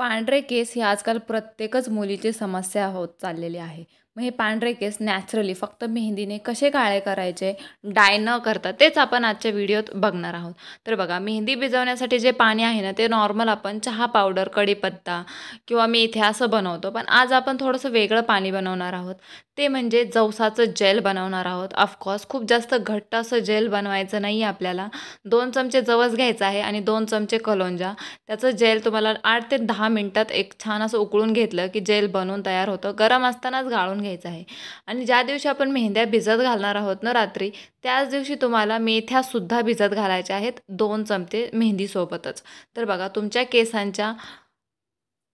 पांढरे केस ही आजकाल प्रत्येकच मुलीची समस्या होत चाललेली आहे. मग हे पांढरे केस नॅचरली फक्त मेहंदीने कसे काळे करायचे, डाय न करता तेच आपण आजच्या व्हिडिओत बघणार आहोत. तर बघा, मेहंदी भिजवण्यासाठी जे पाणी आहे ना, ते नॉर्मल आपण चहा पावडर, कढीपत्ता किंवा मेथ्या असं बनवतो. पण आज आपण थोडंसं वेगळं पाणी बनवणार आहोत. ते म्हणजे जवसाचं जेल बनवणार आहोत. ऑफकोर्स खूप जास्त घट्ट असं जेल बनवायचं नाही आहे आपल्याला. 2 चमचे जवस घ्यायचं आहे आणि 2 चमचे कलोंजा. त्याचं जेल तुम्हाला 8 ते 10 मिनिटात एक छान असं उकळून घेतलं की जेल बनवून तयार होतं. गरम असतानाच गाळून घ्यायचं आहे. आणि ज्या दिवशी आपण मेहंद्या भिजत घालणार आहोत ना रात्री, त्याच दिवशी तुम्हाला मेथ्यासुद्धा भिजत घालायच्या आहेत 2 चमचे मेहंदीसोबतच. तर बघा, तुमच्या केसांच्या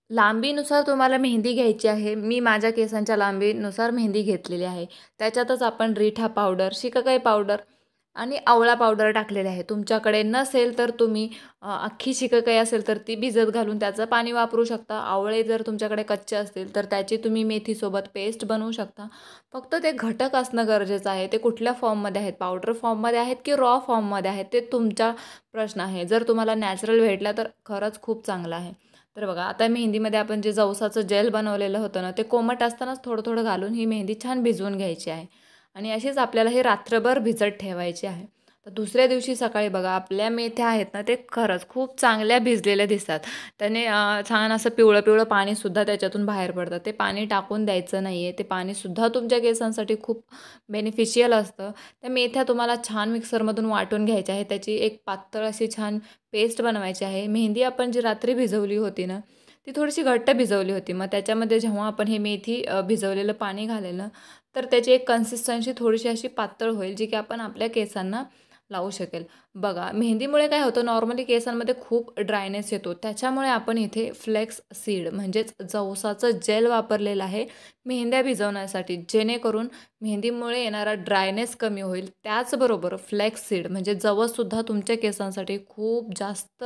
लांबीनुसार तुम्हाला मेहंदी घ्यायची आहे. मी माझ्या केसांच्या लांबीनुसार मेहंदी घेतलेली आहे. त्याच्यातच आपण रिठा पावडर, शिकाकाई पावडर आणि आवळा पावडर टाकलेले आहे. तुमच्याकडे नसेल तर तुम्ही अख्खी शिकाकाई असेल तर ती भिजत घालून त्याचं पाणी वापरू शकता. आवळे जर तुमच्याकडे कच्चे असतील तर त्याची तुम्ही मेथीसोबत पेस्ट बनवू शकता. फक्त ते घटक असणं गरजेचं आहे. ते कुठल्या फॉर्ममध्ये आहेत, पावडर फॉर्ममध्ये आहेत की रॉ फॉर्ममध्ये आहेत, ते तुमचा प्रश्न आहे. जर तुम्हाला नॅचरल भेटला तर खरंच खूप चांगलं आहे. तर बघा, आता मेहंदीमध्ये आपण जे जवसाचं जेल बनवलेलं होतं ना, ते कोमट असतानाच थोडं थोडं घालून ही मेहंदी छान भिजवून घ्यायची आहे. आणि अशीच आपल्याला हे रात्रभर भिजत ठेवायची आहे. तर दुसऱ्या दिवशी सकाळी बघा, आपल्या मेथ्या आहेत ना, ते खरंच खूप चांगल्या भिजलेल्या दिसतात. त्याने छान असं पिवळं पिवळं पाणीसुद्धा त्याच्यातून बाहेर पडतं. ते पाणी टाकून द्यायचं नाही आहे. ते पाणीसुद्धा तुमच्या केसांसाठी खूप बेनिफिशियल असतं. त्या मेथ्या तुम्हाला छान मिक्सरमधून वाटून घ्यायच्या आहे. त्याची एक पातळ अशी छान पेस्ट बनवायची आहे. मेहंदी आपण जी रात्री भिजवली होती ना, ती थोडीशी घट्ट भिजवली होती. मग त्याच्यामध्ये जेव्हा आपण हे मेथी भिजवलेलं पाणी घालेल ना, तर त्याची एक कन्सिस्टन्सी थोडीशी अशी पातळ होईल, जी की आपण आपल्या केसांना लावू शकेल. बघा, मेहंदीमुळे काय होतं, नॉर्मली केसांमध्ये खूप ड्रायनेस येतो. त्याच्यामुळे आपण इथे फ्लेक्स सीड म्हणजेच जवसाचं जेल वापरलेलं आहे मेहंद्या भिजवण्यासाठी, जेणेकरून मेहंदीमुळे येणारा ड्रायनेस कमी होईल. त्याचबरोबर फ्लेक्स सीड म्हणजे जवससुद्धा तुमच्या केसांसाठी खूप जास्त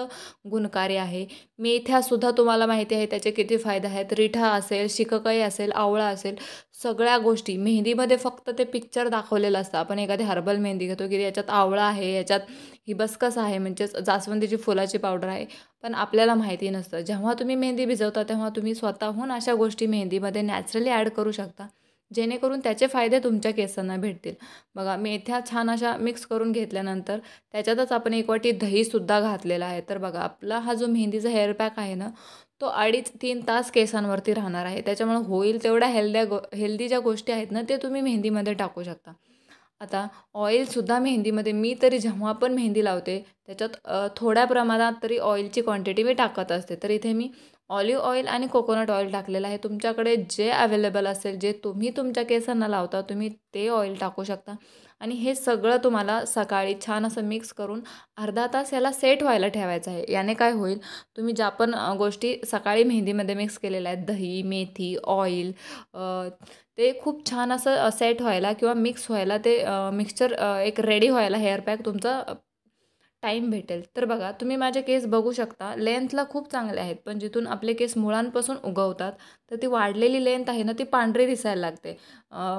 गुणकारी आहे. मेथ्यासुद्धा तुम्हाला माहिती आहे त्याचे किती फायदे आहेत. रिठा असेल, शिकाकाई असेल, आवळा असेल, सगळ्या गोष्टी मेहंदीमध्ये फक्त ते पिक्चर दाखवलेलं असतं. आपण एखादी हर्बल मेहंदी घेतो की याच्यात आवळा आहे, याच्यात हिबिस्कस आहे म्हणजेच जास्वंदीची फुलाची पावडर आहे. पण आपल्याला माहिती नसतं. जेव्हा तुम्ही मेहंदी भिजवता तेव्हा तुम्ही स्वतःहून अशा गोष्टी मेहंदीमध्ये नॅचरली ॲड करू शकता, जेणेकरून त्याचे फायदे तुमच्या केसांना भेटतील. बघा, मेथ्या छान अशा मिक्स करून घेतल्यानंतर त्याच्यातच आपण 1 वाटी दहीसुद्धा घातलेला आहे. तर बघा, आपला हा जो मेहंदीचा हेअर पॅक आहे ना, तो 2.5-3 तास केसांवरती राहणार आहे. त्याच्यामुळे होईल तेवढ्या हेल्दी ज्या गोष्टी आहेत ना, ते तुम्ही मेहंदीमध्ये टाकू शकता. आता ऑइलसुद्धा मेहंदीमध्ये मी तरी जेव्हा पण मेहंदी लावते त्याच्यात थोड्या प्रमाणात तरी ऑइलची क्वांटिटी मी टाकत असते. तर इथे मी ऑलिव्ह ऑइल आणि कोकोनट ऑइल टाकलेलं आहे. तुमच्याकडे जे अवेलेबल असेल, जे तुम्ही तुमच्या केसांना लावता, तुम्ही ते ऑइल टाकू शकता. आणि हे सगळं तुम्हाला सकाळी छान असं मिक्स करून अर्धा तास याला सेट व्हायला ठेवायचं आहे. याने काय होईल, तुम्ही ज्या पण गोष्टी सकाळी मेहंदीमध्ये मिक्स केलेल्या आहेत, दही, मेथी, ऑइल, ते खूप छान असं सेट व्हायला किंवा मिक्स व्हायला ते मिक्सचर एक रेडी व्हायला हेअर पॅक तुमचा टाईम भेटेल. तर बघा, तुम्ही माझे केस बघू शकता. लेंथला खूप चांगले आहेत, पण जिथून आपले केस मुळांपासून उगवतात, तर ती वाढलेली लेंथ आहे ना, ती पांढरी दिसायला लागते.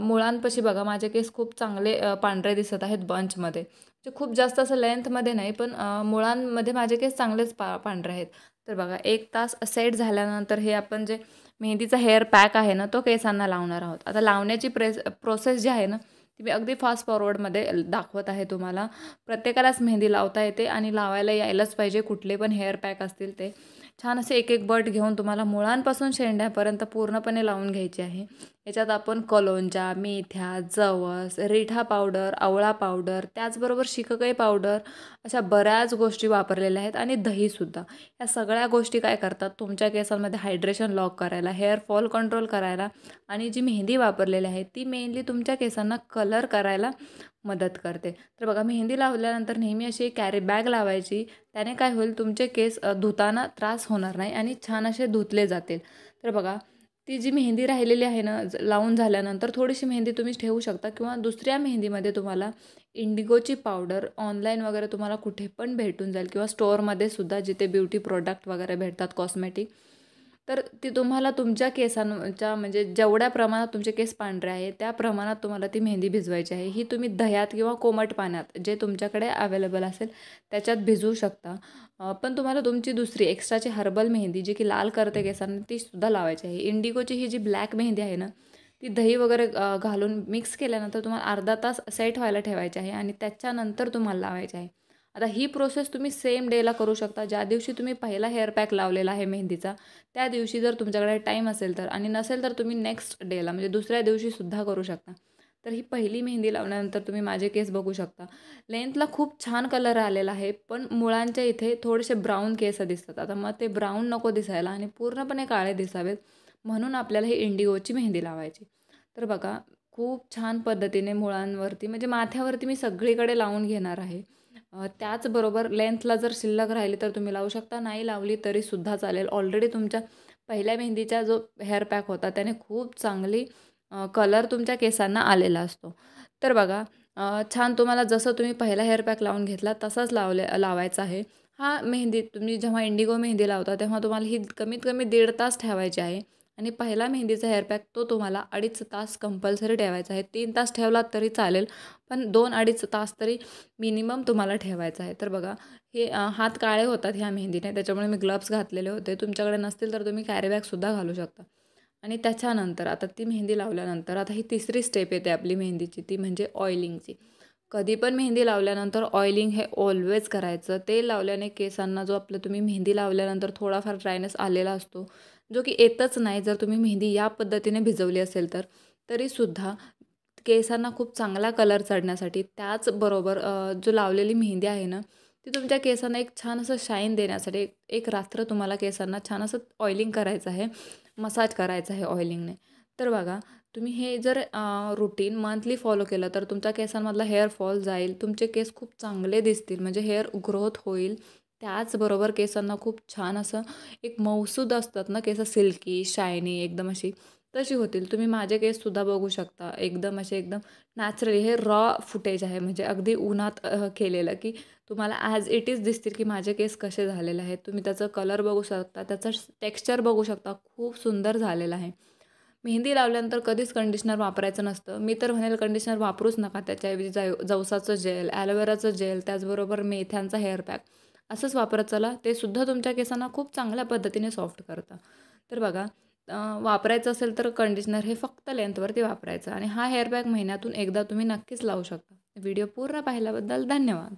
मुळांपाशी बघा, माझे केस खूप चांगले पांढरे दिसत आहेत बंचमध्ये. म्हणजे खूप जास्त असं लेंथमध्ये नाही, पण मुळांमध्ये माझे केस चांगलेच पांढरे आहेत. तर बघा, 1 तास सेट झाल्यानंतर हे आपण जे मेहंदीचा हेअर पॅक आहे ना, तो केसांना लावणार आहोत. आता लावण्याची प्रोसेस जी आहे ना, ती मी अगदी फास्ट फॉरवर्डमध्ये दाखवत आहे तुम्हाला. प्रत्येकालाच मेहंदी लावता येते आणि लावायला यायलाच पाहिजे, कुठले पण हेअर पॅक असतील ते. छान असे एक एक बट घेऊन तुम्हाला मुळांपासून शेंड्यापर्यंत पूर्णपणे लावून घ्यायची आहे. याच्यात आपण कलोंजा, मेथ्या, जवस, रिठा पावडर, आवळा पावडर, त्याचबरोबर शिकाकाई पावडर, अशा बऱ्याच गोष्टी वापरलेल्या आहेत आणि दहीसुद्धा. या सगळ्या गोष्टी काय करतात, तुमच्या केसांमध्ये हायड्रेशन लॉक करायला, हेअर फॉल कंट्रोल करायला, आणि जी मेहंदी वापरलेली आहे ती मेनली तुमच्या केसांना कलर करायला मदत करते. तर बघा, मेहंदी लावल्यानंतर नेहमी अशी कॅरी बॅग लावायची. त्याने काय होईल, तुमचे केस धुताना त्रास होणार नाही आणि छान असे धुतले जातील. तर बघा, ती जी मेहंदी राहिलेली आहे ना, लावून झाल्यानंतर थोडीशी मेहंदी तुम्ही ठेवू शकता किंवा दुसऱ्या मेहंदीमध्ये तुम्हाला इंडिगोची पावडर ऑनलाईन वगैरे तुम्हाला कुठे पण भेटून जाईल किंवा स्टोअरमध्ये सुद्धा, जिथे ब्युटी प्रोडक्ट वगैरे भेटतात कॉस्मेटिक, तर ती तुम्हाला तुमच्या केसांच्या म्हणजे जेवढ्या प्रमाणात तुमचे केस पांढरे आहे त्या प्रमाणात तुम्हाला ती मेहंदी भिजवायची आहे. ही तुम्ही दह्यात किंवा कोमट पाण्यात जे तुमच्याकडे अवेलेबल असेल त्याच्यात भिजवू शकता. पण तुम्हाला तुमची दुसरी एक्स्ट्राची हर्बल मेहंदी जी की लाल करते केसांना तीसुद्धा लावायची आहे. इंडिगोची ही जी ब्लॅक मेहंदी आहे ना, ती दही वगैरे घालून मिक्स केल्यानंतर तुम्हाला अर्धा तास सेट व्हायला ठेवायची आहे आणि त्याच्यानंतर तुम्हाला लावायची आहे. आता ही प्रोसेस तुम्ही सेम डेला करू शकता. ज्या दिवशी तुम्ही पहिला हेअर पॅक लावलेला आहे मेहंदीचा, त्या दिवशी जर तुमच्याकडे टाईम असेल तर, आणि नसेल तर तुम्ही नेक्स्ट डेला म्हणजे दुसऱ्या दिवशीसुद्धा करू शकता. तर ही पहिली मेहंदी लावल्यानंतर तुम्ही माझे केस बघू शकता. लेंथला खूप छान कलर आलेला आहे, पण मुळांच्या इथे थोडेसे ब्राऊन केस दिसतात. आता मग ते ब्राऊन नको दिसायला आणि पूर्णपणे काळे दिसावेत, म्हणून आपल्याला ही इंडिगोची मेहंदी लावायची. तर बघा, खूप छान पद्धतीने मुळांवरती म्हणजे माथ्यावरती मी सगळीकडे लावून घेणार आहे. त्याचबरोबर लेंथला जर शिल्लक राहिली तर तुम्ही लावू शकता, नाही लावली तरीसुद्धा चालेल. ऑलरेडी तुमच्या पहिल्या मेहंदीचा जो हेअर पॅक होता त्याने खूप चांगली कलर तुमच्या केसांना आलेला असतो. तर बघा, छान तुम्हाला जसं तुम्ही पहिला हेअर पॅक लावून घेतला तसाच लावायचा आहे. हा मेहंदी तुम्ही जेव्हा इंडिगो मेहंदी लावता तेव्हा तुम्हाला ही कमीत कमी 1.5 तास ठेवायची आहे आणि पहिला मेहंदीचा हेअर पॅक तो तुम्हाला 2.5 तास कंपल्सरी ठेवायचा आहे. 3 तास ठेवलात तरी चालेल, पण 2-2.5 तास तरी मिनिमम तुम्हाला ठेवायचं आहे. तर बघा, हे हात काळे होतात ह्या मेहंदीने, त्याच्यामुळे मी ग्लव्स घातलेले होते. तुमच्याकडे नसतील तर तुम्ही कॅरी बॅगसुद्धा घालू शकता. आणि त्याच्यानंतर आता ती मेहंदी लावल्यानंतर आता ही तिसरी स्टेप येते आपली मेहंदीची, ती म्हणजे ऑइलिंगची. कधी पण मेहंदी लावल्यानंतर ऑइलिंग हे ऑलवेज करायचं. तेल लावल्याने केसांना जो आपलं तुम्ही मेहंदी लावल्यानंतर थोडाफार ड्रायनेस आलेला असतो, जो की येतच नाही जर तुम्ही मेहंदी या पद्धतीने भिजवली असेल तर. तरीसुद्धा केसांना खूप चांगला कलर चढण्यासाठी त्याचबरोबर जो लावलेली मेहंदी आहे ना, ती तुमच्या केसांना एक छान असं शाईन देण्यासाठी एक एक रात्र तुम्हाला केसांना छान असं ऑइलिंग करायचं आहे, मसाज करायचा आहे ऑइलिंगने. तर बघा, तुम्ही हे जर रूटीन मंथली फॉलो केलं तर तुमच्या केसांमधला हेअर फॉल जाईल. तुमचे केस खूप चांगले दिसतील, म्हणजे हेअर ग्रोथ होईल. त्याचबरोबर केसांना खूप छान असं एक मऊसूद असतात ना केस, सिल्की, शायनी एकदम अशी, तशी होतील. तुम्ही माझे केससुद्धा बघू शकता. एकदम असे एकदम नॅचरली हे रॉ फुटेज आहे, म्हणजे अगदी उन्हात केलेलं, की तुम्हाला ॲज इट इज दिसतील की माझे केस कसे झालेले आहेत. तुम्ही त्याचा कलर बघू शकता, त्याचं टेक्स्चर बघू शकता. खूप सुंदर झालेलं आहे. मेहंदी लावल्यानंतर कधीच कंडिशनर वापरायचं नसतं. मी तर म्हणेल कंडिशनर वापरूच नका. त्याच्याऐवजी जवसाचं जेल, ॲलोवेराचं जेल, त्याचबरोबर मेथ्यांचा हेअर पॅक असंच वापरत चला. ते सुद्धा तुमच्या केसांना खूप चांगल्या पद्धतीने सॉफ्ट करतं. तर बघा, वापरायचं असेल तर कंडिशनर हे फक्त लेंथवरती वापरायचं आणि हा हेअर पॅक महिन्यातून एकदा तुम्ही नक्कीच लावू शकता. व्हिडिओ पूर्ण पाहिल्याबद्दल धन्यवाद.